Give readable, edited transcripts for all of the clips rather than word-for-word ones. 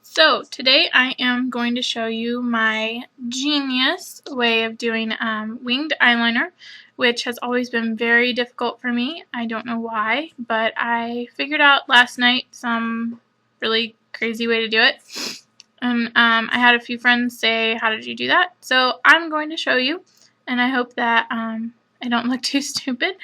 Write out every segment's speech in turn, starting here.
So today I am going to show you my genius way of doing winged eyeliner, which has always been very difficult for me. I don't know why, but I figured out last night some really crazy way to do it. And I had a few friends say, "How did you do that?" So I'm going to show you, and I hope that I don't look too stupid,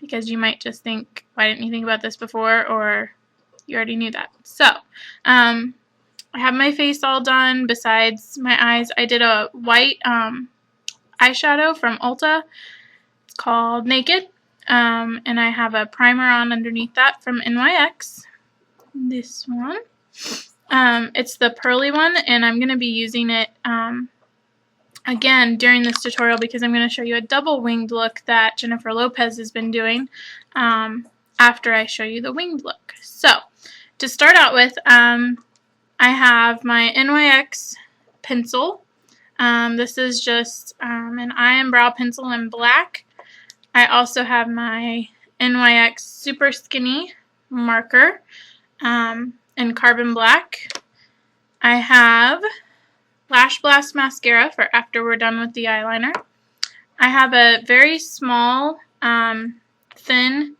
because you might just think, "Why didn't you think about this before?" or "You already knew that." So I have my face all done. Besides my eyes, I did a white eyeshadow from Ulta. It's called Naked. And I have a primer on underneath that from NYX. This one. It's the pearly one, and I'm going to be using it again during this tutorial because I'm going to show you a double winged look that Jennifer Lopez has been doing after I show you the winged look. So, to start out with, I have my NYX pencil. This is just an eye and brow pencil in black. I also have my NYX Super Skinny marker in carbon black. I have Lash Blast mascara for after we're done with the eyeliner. I have a very small, thin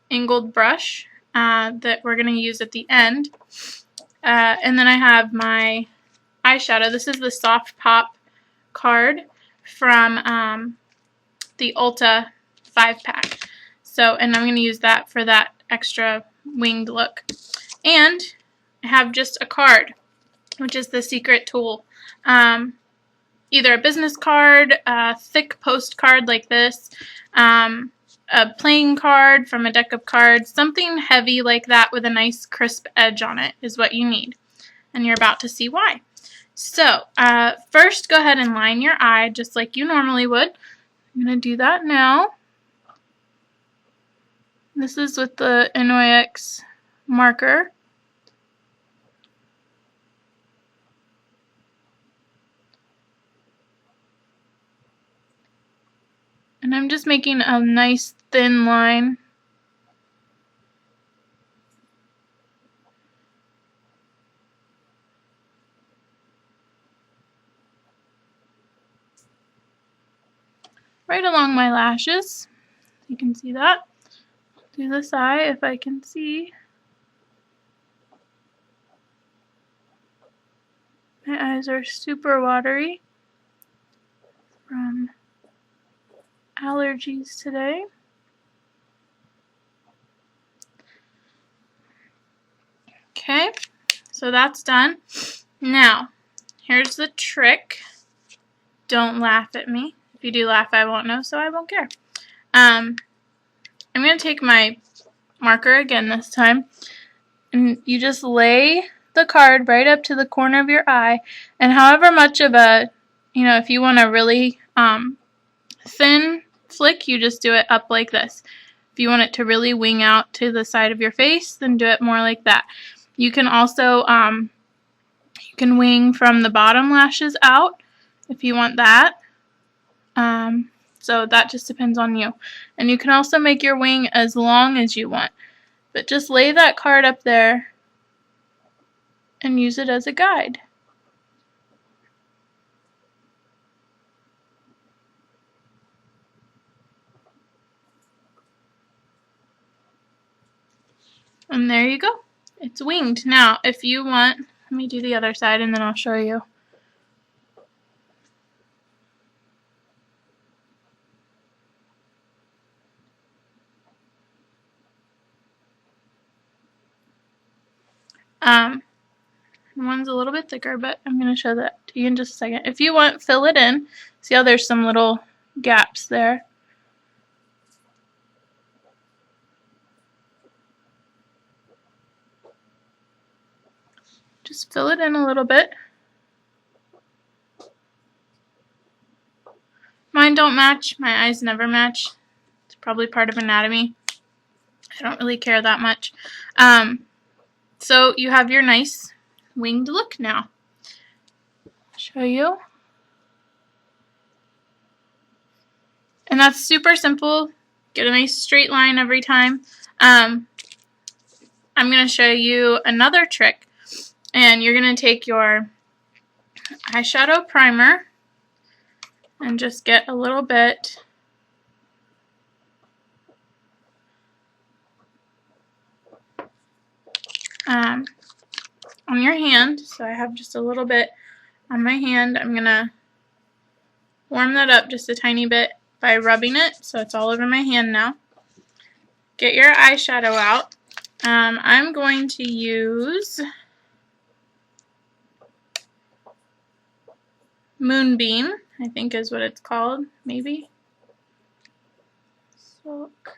angled brush that we're going to use at the end. And then I have my eyeshadow. This is the Soft Pop card from the Ulta 5-pack. So, and I'm going to use that for that extra winged look. And I have just a card, which is the secret tool. Either a business card, a thick postcard like this, a playing card from a deck of cards, something heavy like that with a nice crisp edge on it is what you need. And you're about to see why. So, first go ahead and line your eye just like you normally would. I'm going to do that now. This is with the NYX marker. And I'm just making a nice thin line. Right along my lashes. You can see that. Do this eye if I can see. My eyes are super watery from allergies today. Okay, so that's done. Now, here's the trick. Don't laugh at me. If you do laugh, I won't know, so I won't care. I'm going to take my marker again this time, and you just lay the card right up to the corner of your eye, and however much of a, if you want a really thin flick, you just do it up like this. If you want it to really wing out to the side of your face, then do it more like that. You can also, you can wing from the bottom lashes out if you want that. So that just depends on you. And you can also make your wing as long as you want. But just lay that card up there and use it as a guide. And there you go. It's winged. Now, if you want, let me do the other side and then I'll show you. One's a little bit thicker, but I'm going to show that to you in just a second. If you want, fill it in. See how there's some little gaps there? Just fill it in a little bit. Mine don't match. My eyes never match. It's probably part of anatomy. I don't really care that much. So you have your nice winged look now. I'll show you. And that's super simple. Get a nice straight line every time. I'm going to show you another trick. And you're going to take your eyeshadow primer and just get a little bit on your hand. So I have just a little bit on my hand. I'm going to warm that up just a tiny bit by rubbing it, so it's all over my hand now. Get your eyeshadow out. I'm going to use Moonbeam, I think is what it's called, maybe. Silk.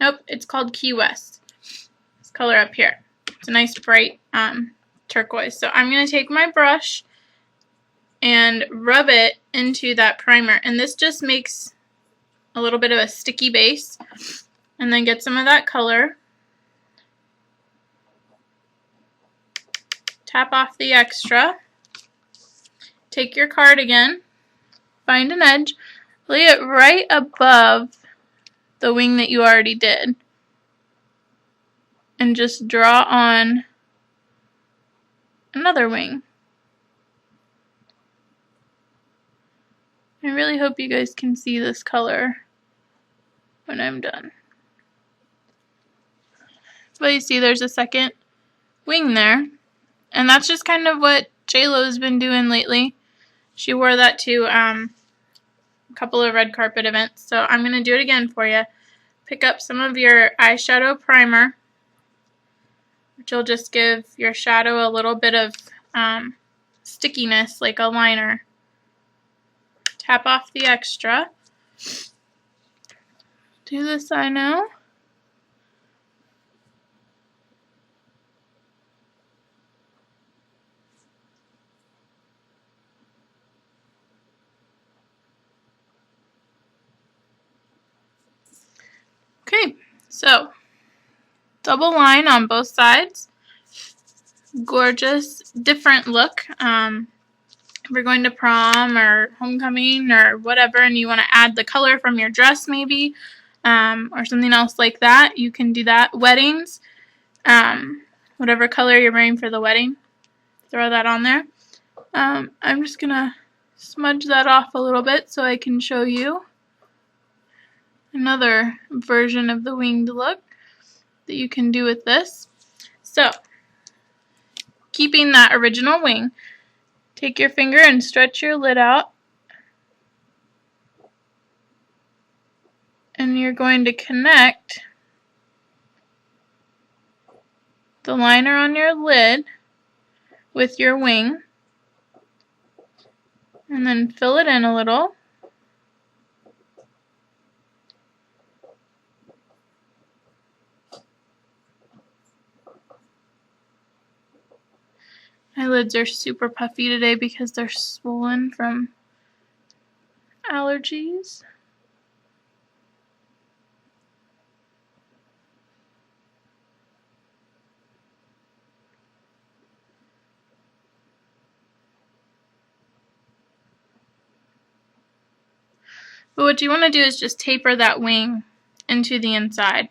Nope, it's called Key West. This color up here. It's a nice bright turquoise. So I'm going to take my brush and rub it into that primer. And this just makes a little bit of a sticky base. And then get some of that color. Tap off the extra. Take your cardigan, find an edge, lay it right above the wing that you already did. And just draw on another wing. I really hope you guys can see this color when I'm done. But you see there's a second wing there. And that's just kind of what JLo's been doing lately. She wore that to a couple of red carpet events. So I'm going to do it again for you. Pick up some of your eyeshadow primer, which will just give your shadow a little bit of stickiness like a liner. Tap off the extra. Do this eye now. Okay, so double line on both sides. Gorgeous, different look. If you're going to prom or homecoming or whatever and you want to add the color from your dress maybe, or something else like that, you can do that. Weddings, whatever color you're wearing for the wedding, throw that on there. I'm just going to smudge that off a little bit so I can show you another version of the winged look that you can do with this. So, keeping that original wing, take your finger and stretch your lid out. And you're going to connect the liner on your lid with your wing. And then fill it in a little. My lids are super puffy today because they're swollen from allergies. But what you want to do is just taper that wing into the inside.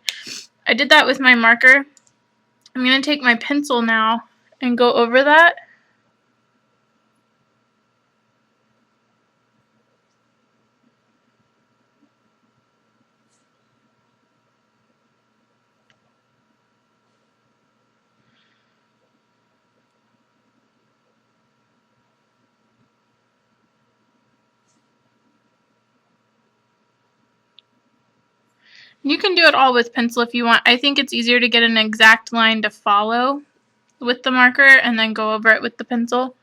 I did that with my marker. I'm going to take my pencil now and go over that. You can do it all with pencil if you want. I think it's easier to get an exact line to follow with the marker and then go over it with the pencil.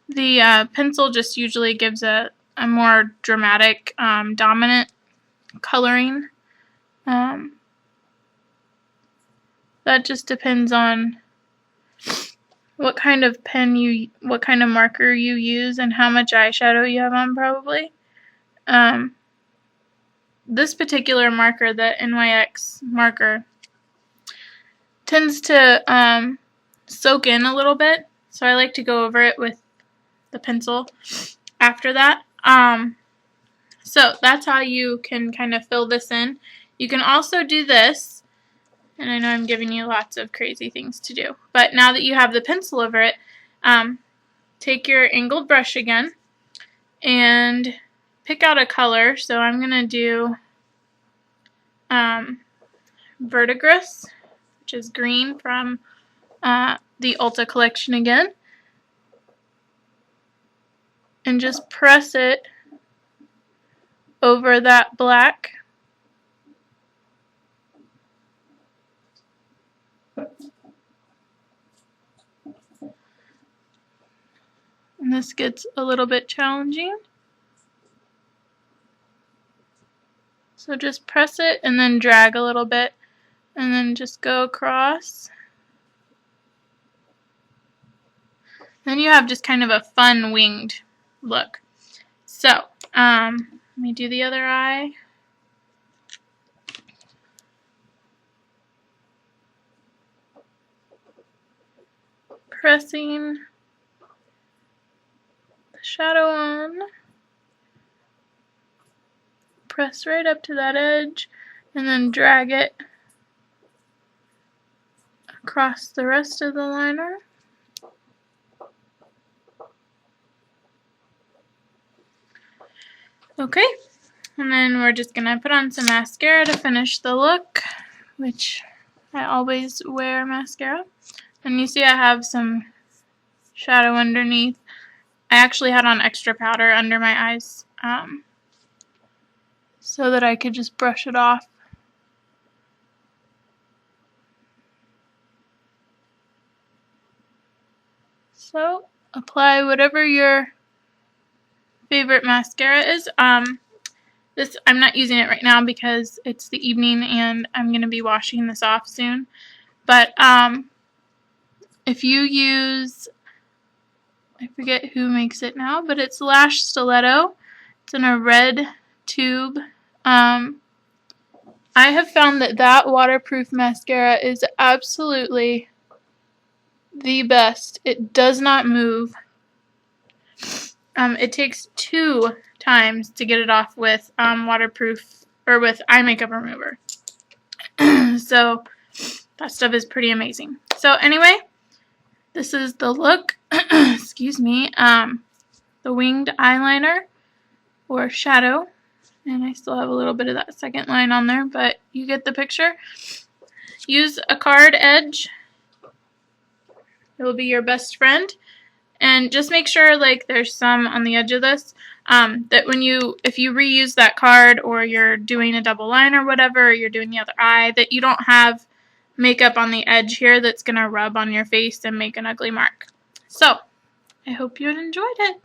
The pencil just usually gives a more dramatic, dominant coloring. That just depends on what kind of what kind of marker you use and how much eyeshadow you have on probably. This particular marker, the NYX marker, tends to soak in a little bit, so I like to go over it with the pencil after that. So that's how you can kind of fill this in. You can also do this, and I know I'm giving you lots of crazy things to do, but now that you have the pencil over it, take your angled brush again and pick out a color. So I'm going to do Verdigris, which is green from the Ulta collection again, and just press it over that black. And this gets a little bit challenging. So just press it and then drag a little bit and then just go across. Then you have just kind of a fun winged look. So, let me do the other eye. Pressing the shadow on. Press right up to that edge and then drag it across the rest of the liner. Okay, and then we're just going to put on some mascara to finish the look, which I always wear mascara. And you see I have some shadow underneath. I actually had on extra powder under my eyes so that I could just brush it off. So apply whatever your favorite mascara is. This I'm not using it right now because it's the evening and I'm going to be washing this off soon. But if you use, I forget who makes it now, but it's Lash Stiletto. It's in a red tube. I have found that waterproof mascara is absolutely the best. It does not move. It takes 2 times to get it off with waterproof or with eye makeup remover. So that stuff is pretty amazing. So anyway, this is the look. Excuse me. The winged eyeliner or shadow. And I still have a little bit of that second line on there, but you get the picture. Use a card edge. It will be your best friend. And just make sure like there's some on the edge of this, that if you reuse that card or you're doing a double line or whatever, or you're doing the other eye, that you don't have makeup on the edge here that's going to rub on your face and make an ugly mark. So, I hope you enjoyed it.